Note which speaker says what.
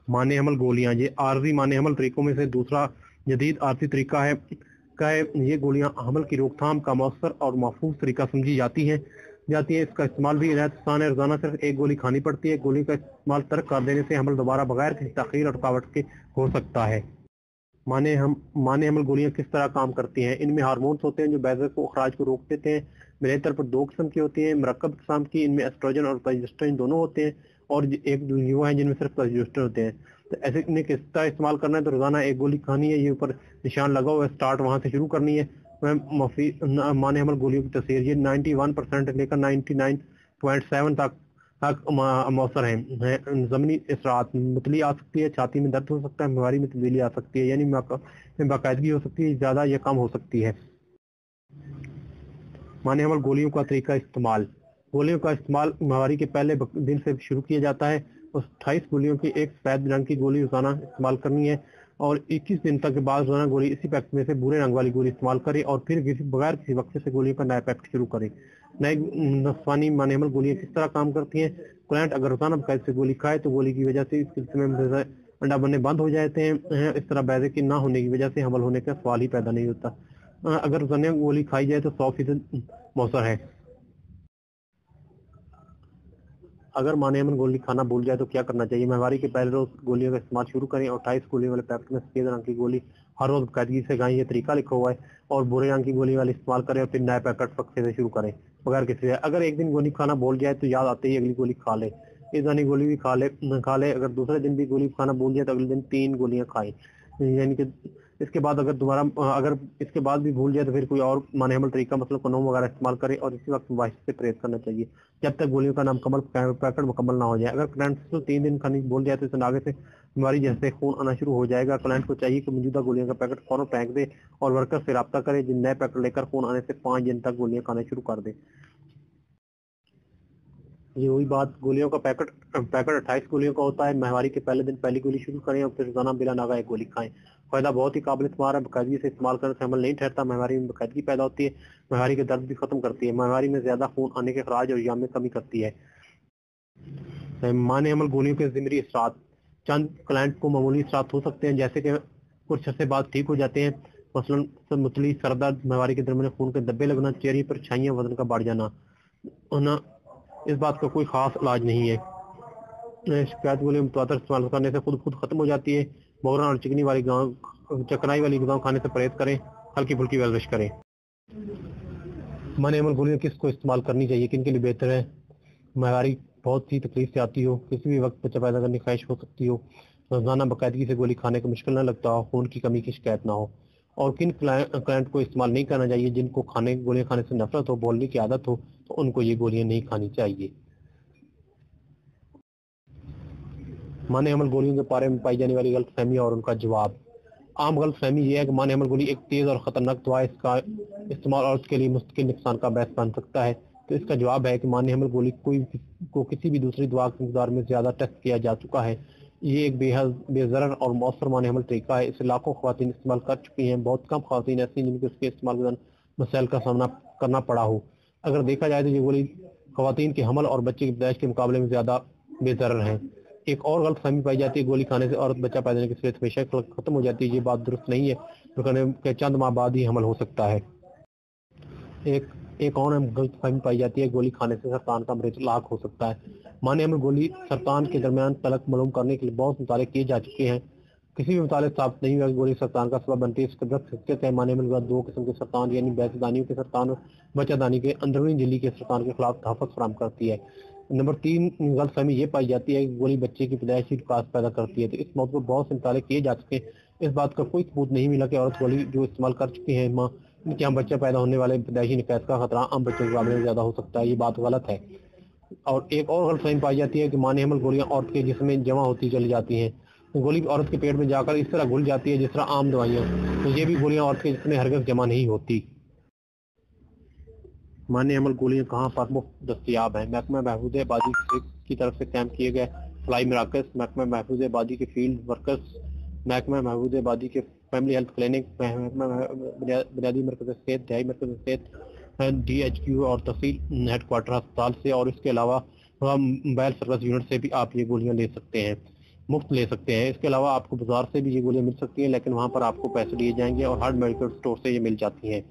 Speaker 1: माने हमल गोलियां, ये आर्जी माने हमल तरीकों में से दूसरा जदीद आर्जी तरीका है। ये गोलियां हमल की रोकथाम का मौसर और महफूज तरीका समझी जाती हैं। इसका इस्तेमाल भी आसान है। रोजाना सिर्फ एक गोली खानी पड़ती है। गोली का इस्तेमाल तर्क कर देने से हमल दोबारा बगैर किसी तखीर और रुकावट के हो सकता है। माने हमल गोलियां किस तरह काम करती हैं? इनमें हार्मोन्स होते हैं जो बैज़र को अखराज को रोक देते हैं। मेरे तौर पर दो किस्म की होती हैं, मरकब किस्म की, इनमें एस्ट्रोजन और प्रोजेस्टेरोन दोनों होते हैं, और एक वो है जिनमें सिर्फ प्रोजेस्टेरोन होते हैं। तो ऐसे इन्हें किस तरह इस्तेमाल करना है? तो रोजाना एक गोली खानी है, ये ऊपर निशान लगा हुआ है, स्टार्ट वहां से शुरू करनी है। माने हमल गोलियों की तस्वीर, ये 91% लेकर 99.7 तक मौसर है। ज़मनी असरात, मतली आ सकती है, छाती में दर्द हो सकता है, बीमारी में तब्दीली आ सकती है, यानी बाकायदगी हो सकती है, ज़्यादा या कम हो सकती है। माने हमल गोलियों का तरीका इस्तेमाल। गोलियों का इस्तेमाल महामारी के पहले दिन से शुरू किया जाता है। उस 28 गोलियों की एक सफेद रंग की गोली रोजाना इस्तेमाल करनी है, और 21 दिन तक के बाद रोजाना गोली इसी पैकेट में से भूरे रंग वाली गोली इस्तेमाल करें, और फिर बगैर किसी वक्त से गोलियों का नया पैकेट शुरू करें। नए नस्वानी माने हमल गोलियां किस तरह काम करती हैं? क्लाइंट अगर रोजाना बकायदे से गोली खाए तो गोली की वजह से इसके जिस्म में अंडा बनने बंद हो जाते हैं। इस तरह बैजे के ना होने की वजह से हमल होने का सवाल ही पैदा नहीं होता। अगर रोजाना गोली खाई जाए तो 100% मौसर है। अगर माने हमल गोली खाना भूल जाए तो क्या करना चाहिए? महामारी के पहले रोज गोलियों का इस्तेमाल शुरू करें, और 28 गोलियों वाले पैकेट में सफेद रंग की गोली हर रोज बाकायदगी से खाएं, ये तरीका लिखा हुआ है। और भूरे रंग की गोली वाले इस्तेमाल करें, और फिर नया पैकेट वक्त से शुरू करें बगैर किसी। अगर एक दिन गोली खाना भूल जाए तो याद आते ही अगली गोली खा ले। इस दानी गोली भी खा ले। अगर दूसरे दिन भी गोली खाना भूल जाए तो अगले दिन 3 गोलियां खाएं, यानी कि इसके बाद अगर इसके बाद भी भूल जाए तो फिर कोई और माने हमल तरीका, मतलब कंडोम वगैरह इस्तेमाल करें, और इसी वक्त मुबाहिस से परहेज करना चाहिए जब तक गोलियों का नाम पैकेट मुकम्मल ना हो जाए। अगर क्लाइंट को 3 दिन खाने भूल जाए तो इस आगे से बीमारी जैसे खून आना शुरू हो जाएगा। क्लाइंट को चाहिए कि मौजूदा गोलियों का पैकेट फौरन फेंक दे और वर्कर से रब्ता करे, जिन नए पैकेट लेकर खून आने से 5 दिन तक गोलियां खाना शुरू कर दे। ये वही बात, गोलियों का पैकेट 28 गोलियों का होता है। महामारी के पहले दिन पहली गोली शुरू करें, और फिर रोजाना बिला नागा एक गोली खाएं। फायदा बहुत ही काबिल इस्तेमाल है। बाकायदगी से इस्तेमाल करने से हमल नहीं ठहरता, महामारी में बाकायदगी पैदा होती है, महामारी के दर्द भी खत्म करती है, महामारी में ज्यादा खून आने के खराज और याम में कमी करती है। माने हमल गोलियों के ज़िमरी असरात। चंद क्लाइंट को मामूली असरात हो सकते हैं, जैसे कि कुछ अर्से बाद ठीक हो जाते हैं, मसलन मुतली, सरदर्द, महामारी के दरमियान खून के धब्बे लगना, चेहरे पर छाइयाँ, वजन का बढ़ जाना। इस बात का कोई खास इलाज नहीं है। शिकायत गोली मुतवातर इस्तेमाल करने से खुद खत्म हो जाती है। बोरा और चकनाई वाली गज़ाओं खाने से परहेज करें, हल्की फुल्की वर्जिश करें। माने हमल गोलियां किसको इस्तेमाल करनी चाहिए, किन के लिए बेहतर है? महामारी बहुत सी तकलीफ से आती हो, किसी भी वक्त बच्चा पैदा करने की ख्वाहिश हो सकती हो, रोजाना बाकायदगी से गोली खाने को मुश्किल न लगता हो, खून की कमी की शिकायत ना हो। और किन क्लाइंट को इस्तेमाल नहीं करना चाहिए? जिनको गोलियां खाने से नफरत हो, बोलने की आदत हो, तो उनको ये गोलियां नहीं खानी चाहिए। माने हमल गोलियों के बारे में पाई जाने वाली गलतफहमी और उनका जवाब। आम गलतफहमी यह है कि माने हमल गोली एक तेज और खतरनाक दवा है, इसका इस्तेमाल औरत के लिए मुस्तकिल नुकसान का बायस बन सकता है। तो इसका जवाब है कि माने हमल गोली को किसी भी दूसरी दवा की मकदार में ज्यादा टेस्ट किया जा चुका है। ये एक बेहद बेज़रर और मौसर माने हमल तरीका है। इसे लाखों ख्वातीन इस्तेमाल कर चुकी हैं। बहुत कम ख्वातीन ऐसी जिनको इसके इस्तेमाल के दौरान मसाइल का सामना करना पड़ा हो। अगर देखा जाए तो ये गोली ख्वातीन के हमल और बच्चे की पैदाइश के मुकाबले में ज्यादा बेज़रर है। एक और गलतफहमी पाई जाती है, गोली खाने से औरत बच्चा पैदा करने की सूरत हमेशा खत्म हो जाती है। ये बात दुरुस्त नहीं है, क्योंकि चंद माह बाद ही हमल हो सकता है। एक और गलतफहमी पाई जाती है, गोली खाने से सरतान का मरीज लाक हो सकता है। माने हमल गोली सरतान के दरमियान तलक मालूम करने के लिए बहुत मुताले किए जा चुके हैं। किसी भी मुताले साबित नहीं हुआ कि गोली सरतान का सबब बनती है। इसका गलत हकीकत है। माने हमल दो किस्म के सरतान, यानी बैसदानियों के सरतान और बच्चादानी के अंदरूनी झिल्ली के सरतान के खिलाफ तहफ़्फ़ुज़ फराहम करती है। नंबर 3 गलतफहमी ये पाई जाती है कि गोली बच्चे की पैदाइशी विकास पैदा करती है। तो इस मौके पर बहुत से मुताले किए जा चुके हैं, इस बात का कोई सबूत नहीं मिला कि औरत गोली जो इस्तेमाल कर चुकी है माँ कि हम बच्चा पैदा होने वाले पैदाइशी निकास का खतरा आम बच्चों के मुकाबले में ज्यादा हो सकता है। ये बात गलत है। और एक और गलतफहमी पाई जाती है कि माने हमल गोलियां औरत के जिस्म में जमा होती चली जाती हैं। तो गोली औरत के पेट में जाकर इस तरह घुल जाती है जिस तरह आम दवाइयाँ। तो ये भी गोलियां औरत के जिस्म में हरगिज़ जमा नहीं होती। माने हमल गोलियां कहाँ पर मुफ्त दस्तयाब हैं? महकमा महफूज आबादी की तरफ से कैंप किए गए फ्लाई मराकज़, महकमा महफूज आबादी के फील्ड वर्कर्स, महकमा महफूज आबादी के फैमिली हेल्थ क्लिनिक, बुनियादी मरकज़ सेहत, दहाई मरकज़ सेहत, DHQ और तहसील हेडक्वार्टर अस्पताल से, और इसके अलावा मोबाइल सर्विस यूनिट से भी आप ये गोलियां ले सकते हैं। مفت لے سکتے ہیں۔ اس کے علاوہ آپ کو بازار سے بھی یہ گولیاں مل سکتی ہیں، لیکن وہاں پر آپ کو پیسے لیے جائیں گے، اور ہر میڈیکل اسٹور سے یہ مل جاتی ہیں۔